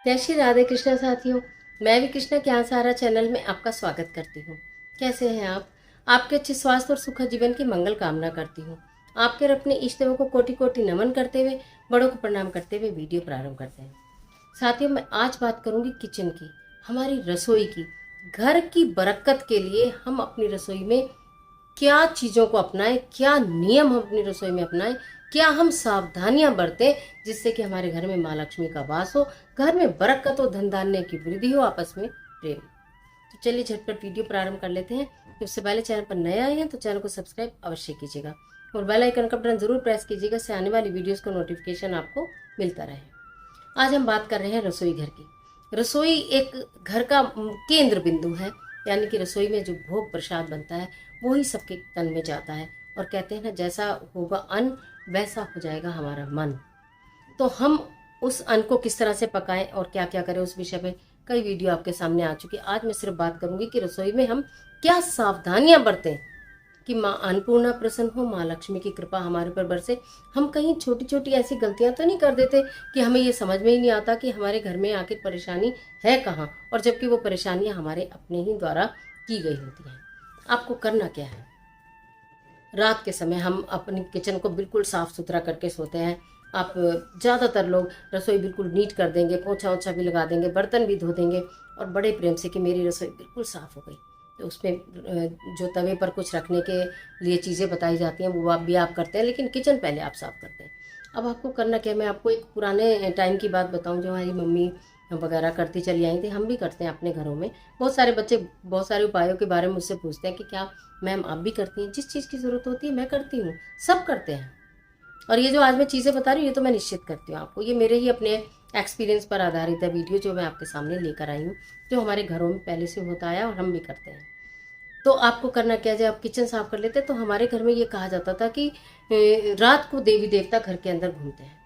जय श्री राधे कृष्णा साथियों। मैं भी कृष्णा ज्ञान सहारा चैनल में आपका स्वागत करती हूँ। कैसे हैं आप? आपके अच्छे स्वास्थ्य और सुखद जीवन की मंगल कामना करती हूँ। आपके और अपने इष्ट देवों को कोटि कोटि नमन करते हुए, बड़ों को प्रणाम करते हुए वीडियो प्रारंभ करते हैं। साथियों, मैं आज बात करूंगी किचन की, हमारी रसोई की। घर की बरकत के लिए हम अपनी रसोई में क्या चीज़ों को अपनाएं, क्या नियम हम अपनी रसोई में अपनाएं, क्या हम सावधानियां बरतें जिससे कि हमारे घर में माँ लक्ष्मी का वास हो, घर में बरकत हो, धन धान्य की वृद्धि हो, आपस में प्रेम। तो चलिए झटपट वीडियो प्रारंभ कर लेते हैं। उससे पहले चैनल पर नए आए हैं तो चैनल को सब्सक्राइब अवश्य कीजिएगा और बेल आइकन का बटन जरूर प्रेस कीजिएगा, इससे आने वाली वीडियोस का नोटिफिकेशन आपको मिलता रहे। आज हम बात कर रहे हैं रसोई घर की। रसोई एक घर का केंद्र बिंदु है, यानी कि रसोई में जो भोग प्रसाद बनता है वो ही सबके तन में जाता है। और कहते हैं ना, जैसा होगा अन्न वैसा हो जाएगा हमारा मन। तो हम उस अन्न को किस तरह से पकाएं और क्या क्या करें, उस विषय में कई वीडियो आपके सामने आ चुकी है। आज मैं सिर्फ बात करूंगी कि रसोई में हम क्या सावधानियां बरतें कि माँ अन्नपूर्णा प्रसन्न हो, माँ लक्ष्मी की कृपा हमारे पर बरसे। हम कहीं छोटी छोटी ऐसी गलतियां तो नहीं कर देते कि हमें ये समझ में ही नहीं आता कि हमारे घर में आखिर परेशानी है कहाँ, और जबकि वो परेशानियां हमारे अपने ही द्वारा की गई होती हैं। आपको करना क्या है? रात के समय हम अपनी किचन को बिल्कुल साफ सुथरा करके सोते हैं। आप ज़्यादातर लोग रसोई बिल्कुल नीट कर देंगे, पोछा ओछा भी लगा देंगे, बर्तन भी धो देंगे और बड़े प्रेम से कि मेरी रसोई बिल्कुल साफ़ हो गई। तो उसमें जो तवे पर कुछ रखने के लिए चीज़ें बताई जाती हैं वो आप करते हैं, लेकिन किचन पहले आप साफ़ करते हैं। अब आपको करना क्या है, मैं आपको एक पुराने टाइम की बात बताऊं जो हमारी मम्मी वगैरह करती चली आई थी। हम भी करते हैं अपने घरों में। बहुत सारे बच्चे बहुत सारे उपायों के बारे में मुझसे पूछते हैं कि क्या मैम आप भी करती हैं? जिस चीज़ की ज़रूरत होती है मैं करती हूँ, सब करते हैं। और ये जो आज मैं चीज़ें बता रही हूँ ये तो मैं निश्चित करती हूँ आपको, ये मेरे ही अपने एक्सपीरियंस पर आधारित है वीडियो जो मैं आपके सामने लेकर आई हूँ, जो हमारे घरों में पहले से होता आया और हम भी करते हैं। तो आपको करना क्या है, जब आप किचन साफ कर लेते हैं तो हमारे घर में ये कहा जाता था कि रात को देवी देवता घर के अंदर घूमते हैं।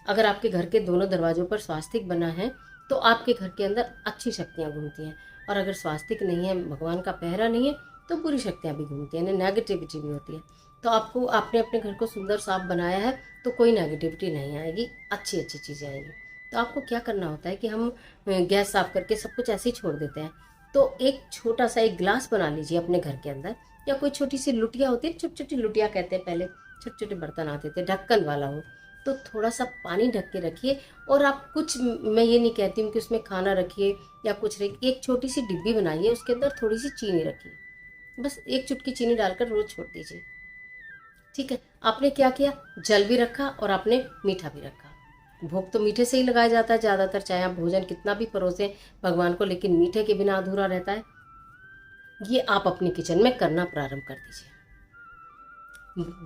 अगर आपके घर के दोनों दरवाजों पर स्वास्तिक बना है तो आपके घर के अंदर अच्छी शक्तियाँ घूमती हैं, और अगर स्वास्तिक नहीं है, भगवान का पहरा नहीं है, तो बुरी शक्तियाँ भी घूमती हैं, नेगेटिविटी भी होती है। तो आपको आपने अपने घर को सुंदर साफ बनाया है तो कोई नेगेटिविटी नहीं आएगी, अच्छी अच्छी चीज़ें आएंगी। तो आपको क्या करना होता है कि हम गैस साफ करके सब कुछ ऐसे ही छोड़ देते हैं। तो एक छोटा सा एक गिलास बना लीजिए अपने घर के अंदर, या कोई छोटी सी लुटिया होती है, छोटी छोटी लुटिया कहते हैं, पहले छोटे छोटे बर्तन आते थे, ढक्कन वाला हो। तो थोड़ा सा पानी ढक के रखिए, और आप कुछ, मैं ये नहीं कहती हूँ कि उसमें खाना रखिए या कुछ रखिए, एक छोटी सी डिब्बी बनाइए, उसके अंदर थोड़ी सी चीनी रखिए, बस एक चुटकी चीनी डालकर रोज छोड़ दीजिए। ठीक है, आपने क्या किया, जल भी रखा और आपने मीठा भी रखा। भोग तो मीठे से ही लगाया जाता है ज़्यादातर, चाहे आप भोजन कितना भी परोसें भगवान को, लेकिन मीठे के बिना अधूरा रहता है। ये आप अपनी किचन में करना प्रारंभ कर दीजिए।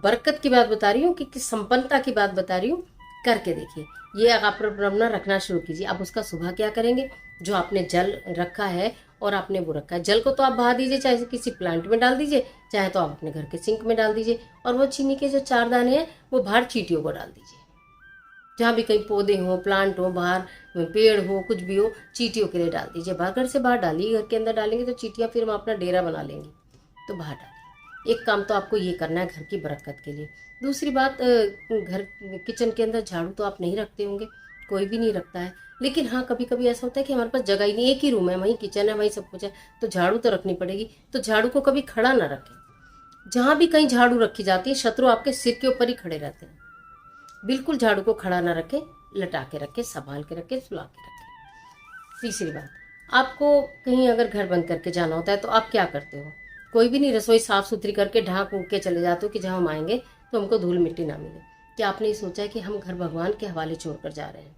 बरकत की बात बता रही हूँ कि संपन्नता की बात बता रही हूँ, करके देखिए। ये आप अपना रखना शुरू कीजिए। आप उसका सुबह क्या करेंगे, जो आपने जल रखा है और आपने वो रखा है, जल को तो आप बहा दीजिए, चाहे किसी प्लांट में डाल दीजिए, चाहे तो आप अपने घर के सिंक में डाल दीजिए, और वो चीनी के जो 4 दाने हैं वो बाहर चींटियों को डाल दीजिए। जहाँ भी कहीं पौधे हो, प्लांट हो, बाहर पेड़ हो, कुछ भी हो, चींटियों के लिए डाल दीजिए। बाहर, घर से बाहर डालिए, घर के अंदर डालेंगे तो चींटियाँ फिर वहाँ अपना डेरा बना लेंगी, तो बाहर डालिए। एक काम तो आपको ये करना है घर की बरकत के लिए। दूसरी बात, घर किचन के अंदर झाड़ू तो आप नहीं रखते होंगे, कोई भी नहीं रखता है, लेकिन हाँ कभी कभी ऐसा होता है कि हमारे पास जगह ही नहीं, एक ही रूम है, वहीं किचन है, वहीं सब कुछ है, तो झाड़ू तो रखनी पड़ेगी। तो झाड़ू को कभी खड़ा ना रखें। जहाँ भी कहीं झाड़ू रखी जाती है, शत्रु आपके सिर के ऊपर ही खड़े रहते हैं। बिल्कुल झाड़ू को खड़ा ना रखें, लटा के रखें, संभाल के रखें, सुला के रखें। तीसरी बात, आपको कहीं अगर घर बंद करके जाना होता है तो आप क्या करते हो? कोई भी नहीं, रसोई साफ सुथरी करके ढांक ऊँक के चले जाते हो कि जहाँ हम आएंगे तो हमको धूल मिट्टी ना मिले। क्या आपने ये सोचा है कि हम घर भगवान के हवाले छोड़कर जा रहे हैं,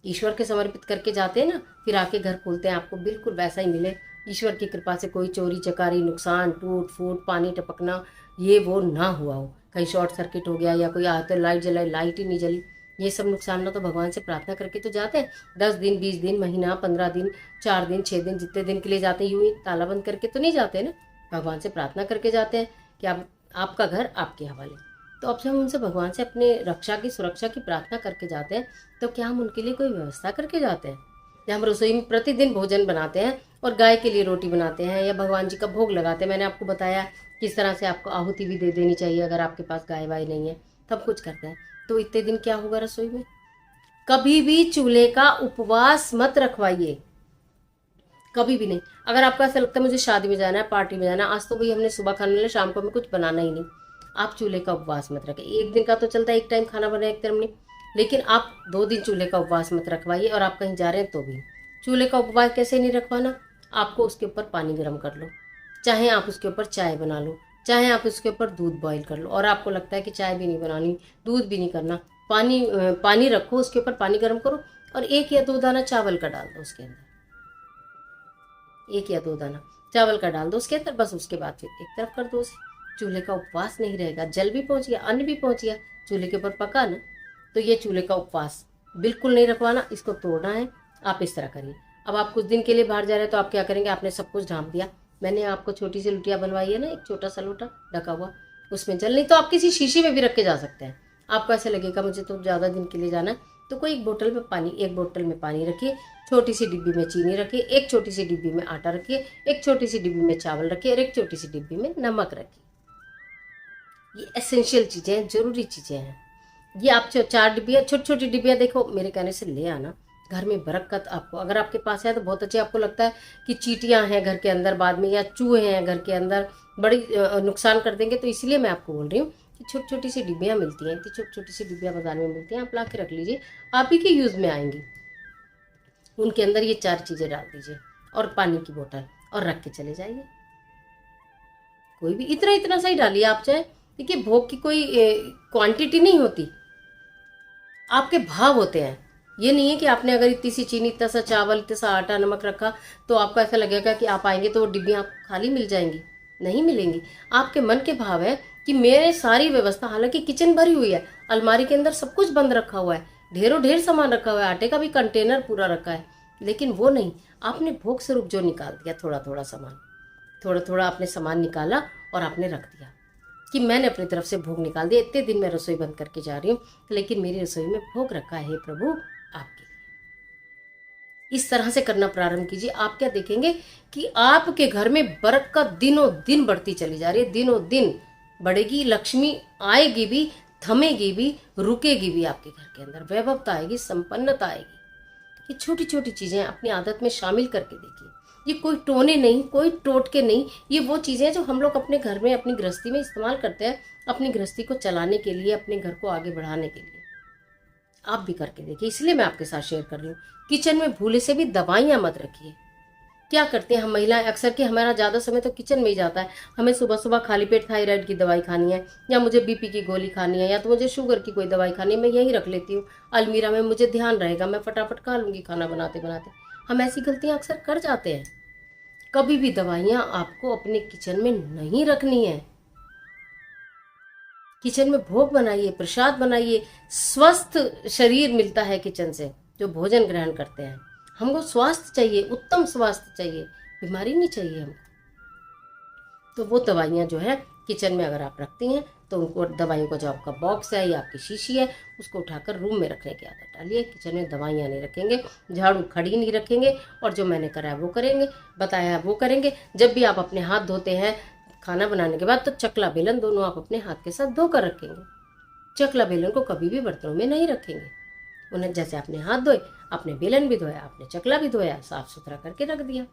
ईश्वर के समर्पित करके जाते हैं ना, फिर आके घर खोलते हैं आपको बिल्कुल वैसा ही मिले। ईश्वर की कृपा से कोई चोरी चकारी, नुकसान, टूट फूट, पानी टपकना, ये वो ना हुआ हो, कहीं शॉर्ट सर्किट हो गया या कोई आते लाइट जलाई, लाइट ही नहीं जली, ये सब नुकसान ना, तो भगवान से प्रार्थना करके तो जाते हैं। 10 दिन, 20 दिन, महीना, 15 दिन, 4 दिन, 6 दिन, जितने दिन के लिए जाते हैं, यूं ही ताला बंद करके तो नहीं जाते ना, भगवान से प्रार्थना करके जाते हैं कि आपका घर आपके हवाले। तो अब जब हम उनसे भगवान से अपने रक्षा की, सुरक्षा की प्रार्थना करके जाते हैं, तो क्या हम उनके लिए कोई व्यवस्था करके जाते हैं? या हम रसोई में प्रतिदिन भोजन बनाते हैं और गाय के लिए रोटी बनाते हैं या भगवान जी का भोग लगाते हैं? मैंने आपको बताया किस तरह से आपको आहुति भी दे देनी चाहिए अगर आपके पास गाय वाय नहीं है, तब कुछ करते हैं। तो इतने दिन क्या होगा रसोई में? कभी भी चूल्हे का उपवास मत रखवाइए, कभी भी नहीं। अगर आपको ऐसा लगता है मुझे शादी में जाना है, पार्टी में जाना है, आज तो भाई हमने सुबह खाने लिया, शाम को हमें कुछ बनाना ही नहीं, आप चूल्हे का उपवास मत रखें। एक दिन का तो चलता है, एक टाइम खाना बनाए एक टाइम नहीं, लेकिन आप 2 दिन चूल्हे का उपवास मत रखवाइए। और आप कहीं जा रहे हैं तो भी चूल्हे का उपवास कैसे नहीं रखवाना, आपको उसके ऊपर पानी गर्म कर लो, चाहे आप उसके ऊपर चाय बना लो, चाहे आप उसके ऊपर दूध बॉईल कर लो। और आपको लगता है कि चाय भी नहीं बनानी, दूध भी नहीं करना, पानी रखो, उसके ऊपर पानी गर्म करो और 1 या 2 दाना चावल का डाल दो उसके अंदर, 1 या 2 दाना चावल का डाल दो उसके अंदर, बस उसके बाद फिर एक तरफ कर दो उसे। चूल्हे का उपवास नहीं रहेगा, जल भी पहुंच गया, अन्न भी पहुंच गया, चूल्हे के ऊपर पका ना। तो ये चूल्हे का उपवास बिल्कुल नहीं रखवाना, इसको तोड़ना है। आप इस तरह करिए। अब आप कुछ दिन के लिए बाहर जा रहे हैं तो आप क्या करेंगे, आपने सब कुछ ढांप दिया। मैंने आपको छोटी सी लुटिया बनवाई है ना, एक छोटा सा लोटा ढका हुआ, उसमें जल नहीं तो आप किसी शीशी में भी रख के जा सकते हैं। आपको ऐसे लगेगा मुझे तो ज़्यादा दिन के लिए जाना है, तो कोई एक बोतल में पानी रखिए, छोटी सी डिब्बी में चीनी रखिए, एक छोटी सी डिब्बी में आटा रखिए, एक छोटी सी डिब्बी में चावल रखिए और एक छोटी सी डिब्बी में नमक रखिए। ये एसेंशियल चीज़ें हैं, ज़रूरी चीज़ें हैं। ये आप 4 डिब्बियाँ, छोटी छोटी डिब्बियाँ, देखो मेरे कहने से ले आना, घर में बरकत आपको, अगर आपके पास है तो बहुत अच्छे। आपको लगता है कि चींटियाँ हैं घर के अंदर बाद में, या चूहे हैं घर के अंदर, बड़ी नुकसान कर देंगे, तो इसलिए मैं आपको बोल रही हूँ कि छोटी छोटी सी डिब्बियाँ मिलती हैं, इतनी छोटी छोटी सी डिब्बियाँ बाजार में मिलती हैं, आप ला के रख लीजिए, आप ही के यूज़ में आएंगी। उनके अंदर ये 4 चीज़ें डाल दीजिए और पानी की बोतल, और रख के चले जाइए। कोई भी इतना इतना सा ही डालिए आप, चाहे देखिए भोग की कोई क्वांटिटी नहीं होती, आपके भाव होते हैं। ये नहीं है कि आपने अगर इतनी सी चीनी, इतना सा चावल, इतना सा आटा, नमक रखा तो आपको ऐसा लगेगा कि आप आएंगे तो वो डिब्बियाँ आपको खाली मिल जाएंगी, नहीं मिलेंगी। आपके मन के भाव है कि मेरे सारी व्यवस्था, हालांकि किचन भरी हुई है, अलमारी के अंदर सब कुछ बंद रखा हुआ है, ढेरों ढेर सामान रखा हुआ है, आटे का भी कंटेनर पूरा रखा है, लेकिन वो नहीं, आपने भोग स्वरूप जो निकाल दिया, थोड़ा थोड़ा सामान, थोड़ा थोड़ा आपने सामान निकाला और आपने रख दिया कि मैंने अपनी तरफ से भोग निकाल दिया, इतने दिन मैं रसोई बंद करके जा रही हूँ, लेकिन मेरी रसोई में भोग रखा है प्रभु आपके लिए। इस तरह से करना प्रारंभ कीजिए, आप क्या देखेंगे कि आपके घर में बरकत दिनों दिन बढ़ती चली जा रही है, दिनों दिन बढ़ेगी, लक्ष्मी आएगी भी, थमेगी भी, रुकेगी भी, आपके घर के अंदर वैभवता आएगी, संपन्नता आएगी। ये छोटी छोटी चीज़ें अपनी आदत में शामिल करके देखिए। ये कोई टोने नहीं, कोई टोटके नहीं, ये वो चीज़ें हैं जो हम लोग अपने घर में, अपनी गृहस्थी में इस्तेमाल करते हैं, अपनी गृहस्थी को चलाने के लिए, अपने घर को आगे बढ़ाने के लिए। आप भी करके देखिए, इसलिए मैं आपके साथ शेयर कर रही हूँ। किचन में भूले से भी दवाइयाँ मत रखिए। क्या करते हैं हम महिलाएं अक्सर कि हमारा ज़्यादा समय तो किचन में ही जाता है। हमें सुबह सुबह खाली पेट थायराइड की दवाई खानी है, या मुझे बीपी की गोली खानी है, या तो मुझे शुगर की कोई दवाई खानी है, मैं यही रख लेती हूँ अलमीरा में, मुझे ध्यान रहेगा, मैं फटाफट खा लूँगी खाना बनाते बनाते। हम ऐसी गलतियाँ अक्सर कर जाते हैं। कभी भी दवाइयाँ आपको अपने किचन में नहीं रखनी है। किचन में भोग बनाइए, प्रसाद बनाइए। स्वस्थ शरीर मिलता है किचन से, जो भोजन ग्रहण करते हैं। हमको स्वास्थ्य चाहिए, उत्तम स्वास्थ्य चाहिए, बीमारी नहीं चाहिए हमको। तो वो दवाइयाँ जो है किचन में अगर आप रखती हैं तो उनको, दवाइयों का जो आपका बॉक्स है या आपकी शीशी है, उसको उठाकर रूम में रखने की आदत डालिए। किचन में दवाइयाँ नहीं रखेंगे, झाड़ू खड़ी नहीं रखेंगे, और जो मैंने करा है वो करेंगे, बताया है वो करेंगे। जब भी आप अपने हाथ धोते हैं खाना बनाने के बाद, तो चकला बेलन दोनों आप अपने हाथ के साथ धोकर रखेंगे। चकला बेलन को कभी भी बर्तनों में नहीं रखेंगे। उन्हें जैसे आपने हाथ धोए, आपने बेलन भी धोया, आपने चकला भी धोया, साफ सुथरा करके रख दिया।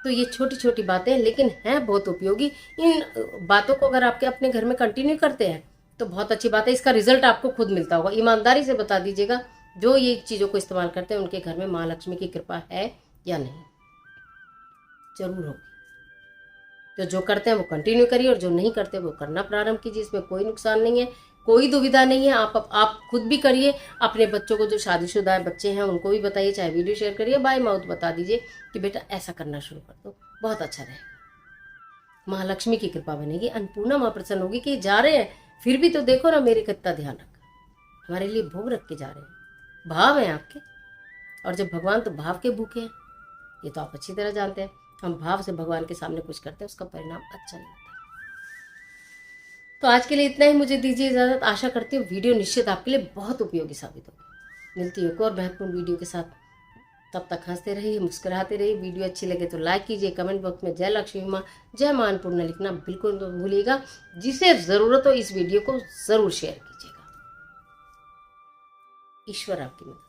तो ये छोटी छोटी बातें लेकिन हैं बहुत उपयोगी। इन बातों को अगर आपके अपने घर में कंटिन्यू करते हैं तो बहुत अच्छी बात है, इसका रिजल्ट आपको खुद मिलता होगा। ईमानदारी से बता दीजिएगा, जो ये चीज़ों को इस्तेमाल करते हैं उनके घर में माँ लक्ष्मी की कृपा है या नहीं, जरूर होगी। तो जो करते हैं वो कंटिन्यू करिए, और जो नहीं करते वो करना प्रारंभ कीजिए। इसमें कोई नुकसान नहीं है, कोई दुविधा नहीं है। आप खुद भी करिए, अपने बच्चों को, जो शादीशुदा बच्चे हैं उनको भी बताइए, चाहे वीडियो शेयर करिए, बाय माउथ बता दीजिए कि बेटा ऐसा करना शुरू कर दो, बहुत अच्छा रहेगा, माँ लक्ष्मी की कृपा बनेगी, अन्नपूर्णा माँ प्रसन्न होगी कि जा रहे हैं फिर भी तो देखो ना मेरे कितना ध्यान रखा, हमारे लिए भोग रख के जा रहे हैं, भाव हैं आपके। और जब भगवान तो भाव के भूखे हैं, ये तो आप अच्छी तरह जानते हैं। हम भाव से भगवान के सामने कुछ करते हैं, उसका परिणाम अच्छा नहीं होता। तो आज के लिए इतना ही, मुझे दीजिए इजाज़त। आशा करती हूँ वीडियो निश्चित आपके लिए बहुत उपयोगी साबित होगी। मिलती हूँ एक और महत्वपूर्ण वीडियो के साथ, तब तक हंसते रहिए, मुस्कुराते रहिए। वीडियो अच्छी लगे तो लाइक कीजिए, कमेंट बॉक्स में जय लक्ष्मी माँ, जय माँ अन्नपूर्णा लिखना बिल्कुल तो भूलिएगा। जिसे ज़रूरत हो इस वीडियो को ज़रूर शेयर कीजिएगा। ईश्वर आपकी मदद